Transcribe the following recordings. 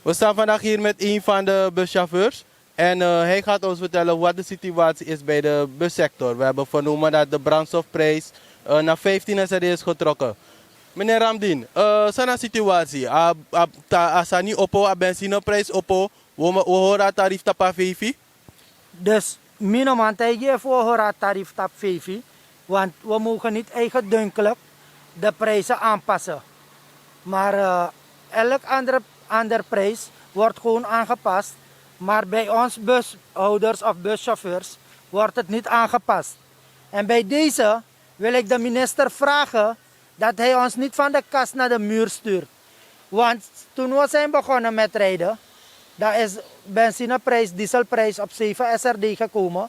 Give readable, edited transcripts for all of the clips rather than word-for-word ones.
We staan vandaag hier met een van de buschauffeurs. En hij gaat ons vertellen wat de situatie is bij de bussector. We hebben vernomen dat de brandstofprijs naar 15 SRD is getrokken. Meneer Ramdin, sana situatie. Asa niet oppo, a benzineprijs oppo. We horen tarief tapa 5. Dus minimaal tegen voor horen tarief tap 5. Want we mogen niet eigendunkelijk de prijzen aanpassen. Maar elk andere prijs wordt gewoon aangepast. Maar bij ons bushouders of buschauffeurs wordt het niet aangepast. En bij deze wil ik de minister vragen dat hij ons niet van de kast naar de muur stuurt. Want toen we zijn begonnen met rijden, daar is benzineprijs, dieselprijs op 7 SRD gekomen.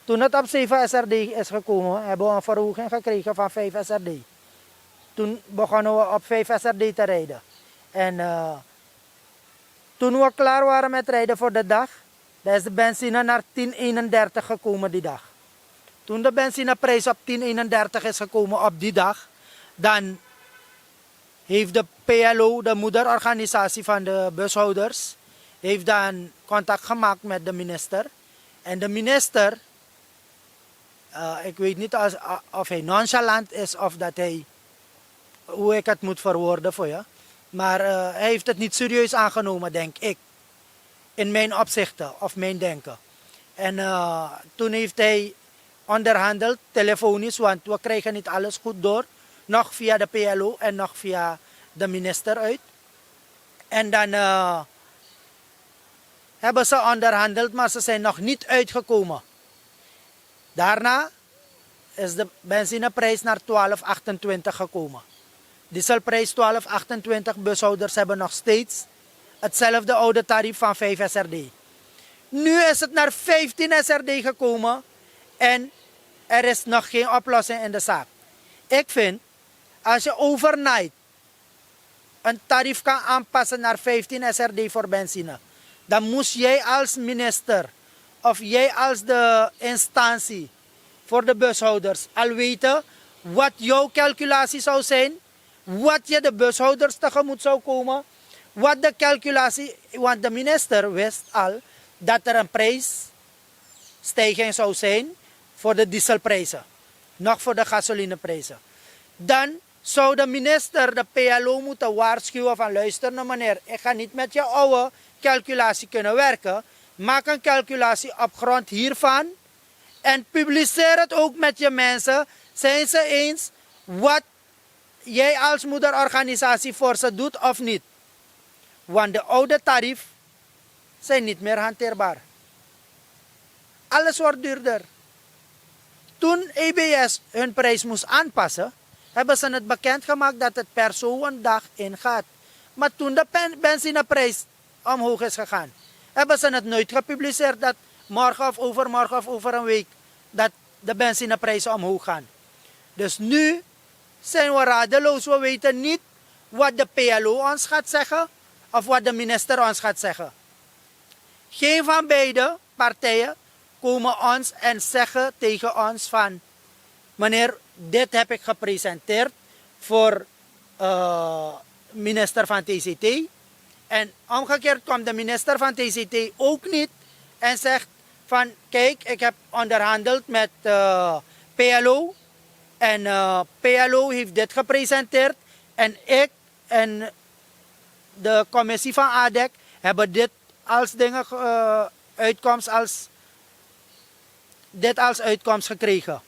Toen het op 7 SRD is gekomen, hebben we een verhoging gekregen van 5 SRD. Toen begonnen we op 5 SRD te rijden. En toen we klaar waren met rijden voor de dag, dan is de benzine naar 10,31 gekomen die dag. Toen de benzineprijs op 10,31 is gekomen op die dag, dan heeft de PLO, de moederorganisatie van de bushouders, heeft dan contact gemaakt met de minister. En de minister, ik weet niet of hij nonchalant is of dat hij, hoe ik het moet verwoorden voor je. Maar hij heeft het niet serieus aangenomen, denk ik. In mijn opzichten of mijn denken. En toen heeft hij onderhandeld, telefonisch, want we krijgen niet alles goed door. Nog via de PLO en nog via de minister uit. En dan hebben ze onderhandeld, maar ze zijn nog niet uitgekomen. Daarna is de benzineprijs naar 12,28 gekomen. Dieselprijs 12,28, bushouders hebben nog steeds hetzelfde oude tarief van 5 SRD. Nu is het naar 15 SRD gekomen en er is nog geen oplossing in de zaak. Ik vind, als je overnight een tarief kan aanpassen naar 15 SRD voor benzine, dan moest jij als minister of jij als de instantie voor de bushouders al weten wat jouw calculatie zou zijn, wat je de bushouders tegemoet zou komen, wat de calculatie, want de minister wist al dat er een prijsstijging zou zijn voor de dieselprijzen, nog voor de gasolineprijzen. Dan zou de minister de PLO moeten waarschuwen van luister nou meneer, ik ga niet met je oude calculatie kunnen werken, maak een calculatie op grond hiervan en publiceer het ook met je mensen. Zijn ze eens wat jij als moederorganisatie voor ze doet of niet? Want de oude tarief zijn niet meer hanteerbaar. Alles wordt duurder. Toen EBS hun prijs moest aanpassen, hebben ze het bekendgemaakt dat het per zo'n dag ingaat. Maar toen de benzineprijs omhoog is gegaan, hebben ze het nooit gepubliceerd dat morgen of over een week dat de benzineprijzen omhoog gaan. Dus nu zijn we radeloos. We weten niet wat de PLO ons gaat zeggen of wat de minister ons gaat zeggen. Geen van beide partijen komen ons en zeggen tegen ons van meneer, dit heb ik gepresenteerd voor minister van TCT. En omgekeerd komt de minister van TCT ook niet en zegt van kijk, ik heb onderhandeld met PLO en PLO heeft dit gepresenteerd en ik en de commissie van ADEC hebben dit als dingen uitkomst als uitkomst gekregen.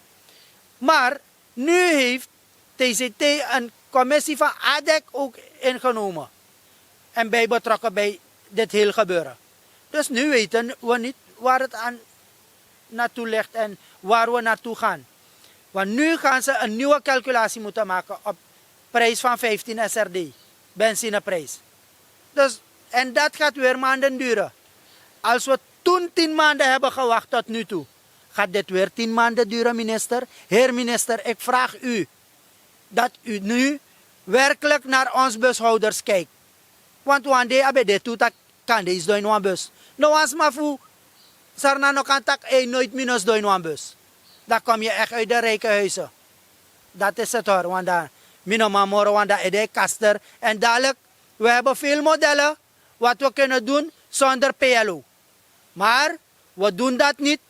Maar nu heeft TCT een commissie van ADEC ook ingenomen. En bij betrokken bij dit hele gebeuren. Dus nu weten we niet waar het aan naartoe ligt en waar we naartoe gaan. Want nu gaan ze een nieuwe calculatie moeten maken op prijs van 15 SRD. Benzineprijs. Dus, en dat gaat weer maanden duren. Als we toen 10 maanden hebben gewacht tot nu toe, gaat dit weer 10 maanden duren, minister? Heer minister, ik vraag u dat u nu werkelijk naar ons bushouders kijkt. Want wanneer je dit doet, kan deze doen in een bus. Nou, als maar voor sarna no kan tak nooit minus doen in een bus. Dan kom je echt uit de rijke huizen. Dat is het hoor, want dan minimaal morgen, want dan is de kaster. En dadelijk, we hebben veel modellen. wat we kunnen doen zonder PLO. Maar we doen dat niet.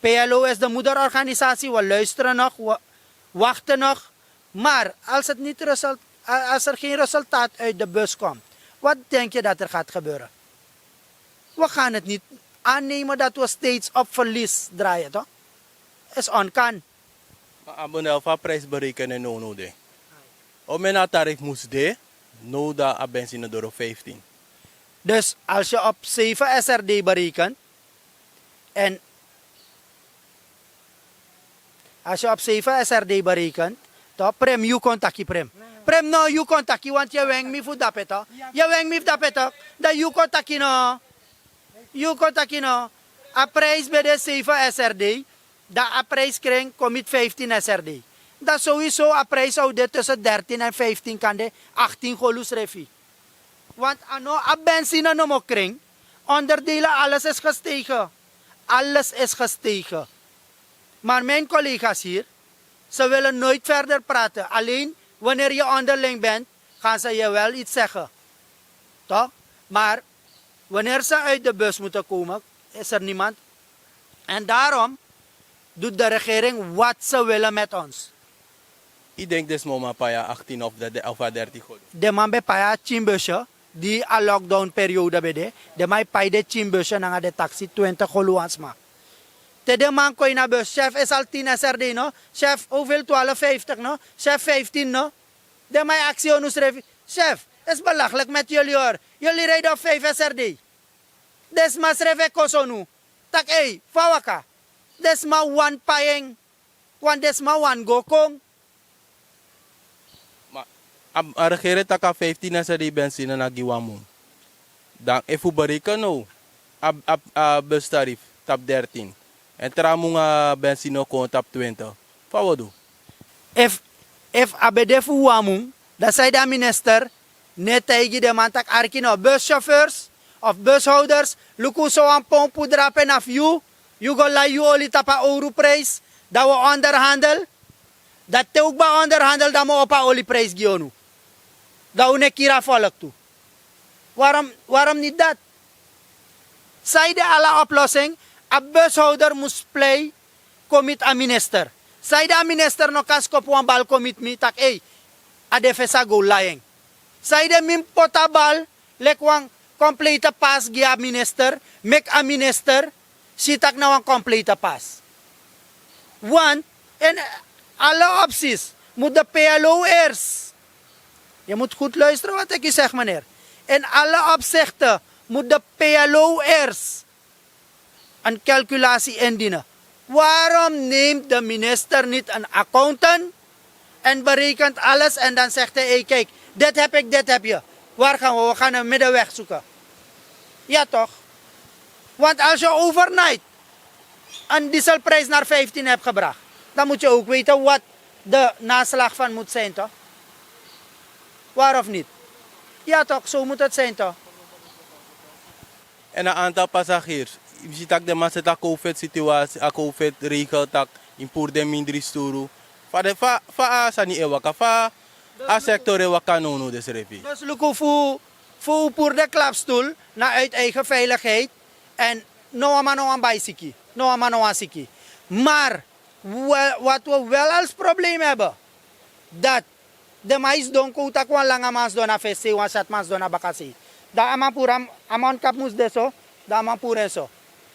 PLO is de moederorganisatie, we luisteren nog, we wachten nog. Maar als er geen resultaat uit de bus komt, wat denk je dat er gaat gebeuren? We gaan het niet aannemen dat we steeds op verlies draaien, toch? Is onkan. Maar aboneel van prijs berekenen no de. Op mijn tarief moest de, no da a benzine door 15. Dus als je op 7 SRD berekent, en als je op 7 SRD berekent, toch, prem, you contacti prem. Prem no, you contacti, want je wengt me voor dat toch? Je wengt me voor dat toch? Dat you contacti no. You contacti no. A prijs bij de 7 SRD, dat a prijs krijgt, komt 15 SRD. Dat sowieso a prijs zou dit tussen 13 en 15 kan de 18 golus refi. Want ano, a benzine no mo kring, onderdelen, alles is gestegen. Alles is gestegen. Maar mijn collega's hier, ze willen nooit verder praten. Alleen wanneer je onderling bent, gaan ze je wel iets zeggen. Toch? Maar wanneer ze uit de bus moeten komen, is er niemand. En daarom doet de regering wat ze willen met ons. Ik denk dat mama paya 18 of 13 goed. De man bij paya chimbusje, die a lockdown periode bede, de man paya de chimbusje na de taxi 20 goluans ma. Te de man ko na bus, chef is al 10 SRD no, chef hoeveel 12,50 no, chef 15 no. De man actie revi, chef, is belachelijk met jullie hoor. Jullie rijden op 5 SRD. Des mas reve kosonu. Tak ei, fawaka. Des ma one payeng. Wan des ma one gokong. A regering taka 15 sa di benzine na giwamu. Dan if u bereken no a bus tarief tap 13. En tramong benzine ko tap 20. Fawado. If abedefu wamu, dat zei de minister, net tegen de man tak arkino buschauffeurs of bushouders, luku so aan pompu drapen af you go la you oli tapa europrijs, dat we onderhandel, dat te ook ba onderhandel dat we op a olieprijs gionu. Dat we ne kira volk toe. Waarom niet dat? Zij de alle oplossing, a bushouder moest play, commit a minister. Zij de minister no kaskop wan bal commit me, tak hey, a defesa go lying. Zij de min potabal, lek wan complete pass gi a minister, make a minister, sitak na wan complete pass. Want, en alle opties, moet de PLO'ers, je moet goed luisteren wat ik je zeg meneer. In alle opzichten moet de PLO'ers een calculatie indienen. Waarom neemt de minister niet een accountant en berekent alles en dan zegt hij, hey, kijk, dit heb je. Waar gaan we? We gaan een middenweg zoeken. Ja toch? Want als je overnight een dieselprijs naar 15 hebt gebracht, dan moet je ook weten wat de naslag van moet zijn toch? Waar of niet? Ja toch, zo moet het zijn toch? En een aantal passagiers. Je ziet dat de mensen dat COVID-situatie, a COVID-regel, dat in poer de minder sturu. Fa asa ni ewaka, fa a sector ewaka no des repi. Dus luku voor de klapstoel naar uit eigen veiligheid en no man bicycle, no man siki. Maar wat we wel als probleem hebben, dat de mais don kuta kwa langa mas dona fese wan sat mas dona bakasi. Da amapuram amon kap mus deso, da amapure so.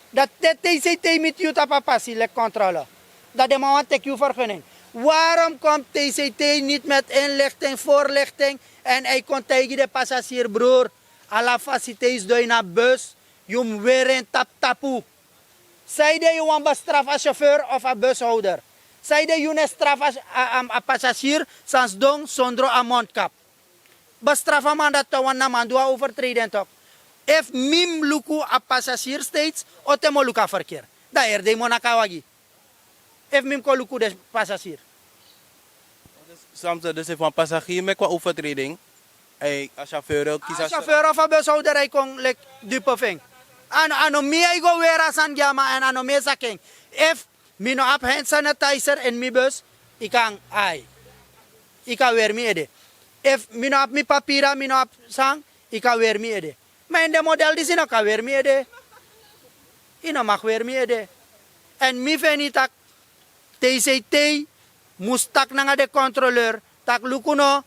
Dat TCT met you tapapasi le controle. Dat de man tek you vergunning. Waarom komt TCT niet met inlichting, voorlichting en hij kon tegen de passagier broer, alla facilities doe na bus, je weer in tapu. Zij de je wan bestraf als chauffeur of a bushouder. Zij de je straf als a passagier sans dong zonder a mondkap. Bestraf a man dat wan na man doa overtreden toch. If mim luku a passagier steeds, otemo luka verkeer. Da erde mo nakawagi. If mim ko luku de passagier. Soms dus van passagier met qua overtreding. Hey, als chauffeur kies A chauffeur of a bushouder hij kon lek dupe ving. Ano mi ay go wera san gyama en ano mi saking. If mino ap hand sanitizer in mi bus, ikang ay. Ika weer mi ede. If mino ap mi papira, mino ap sang, ika weer mi ede. Maar in de model die zin kan weer meer de. Ina mag weer meer de. En mi veni tak TCT moest tak naar de controleur. Tak lukuno.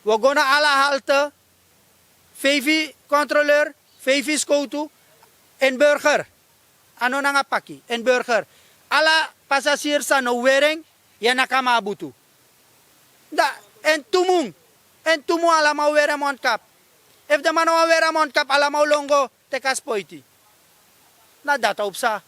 We gaan naar alle halte. VV controleur. VV scoutu. En burger. Ano na nga paki. En burger. Alla passagiers sa no wering. Yan nakamabutu. Da. En tumung. En tumu ala mau wera kap. If the man wera kap ala mau longo. Tekas poiti. Na data upsa.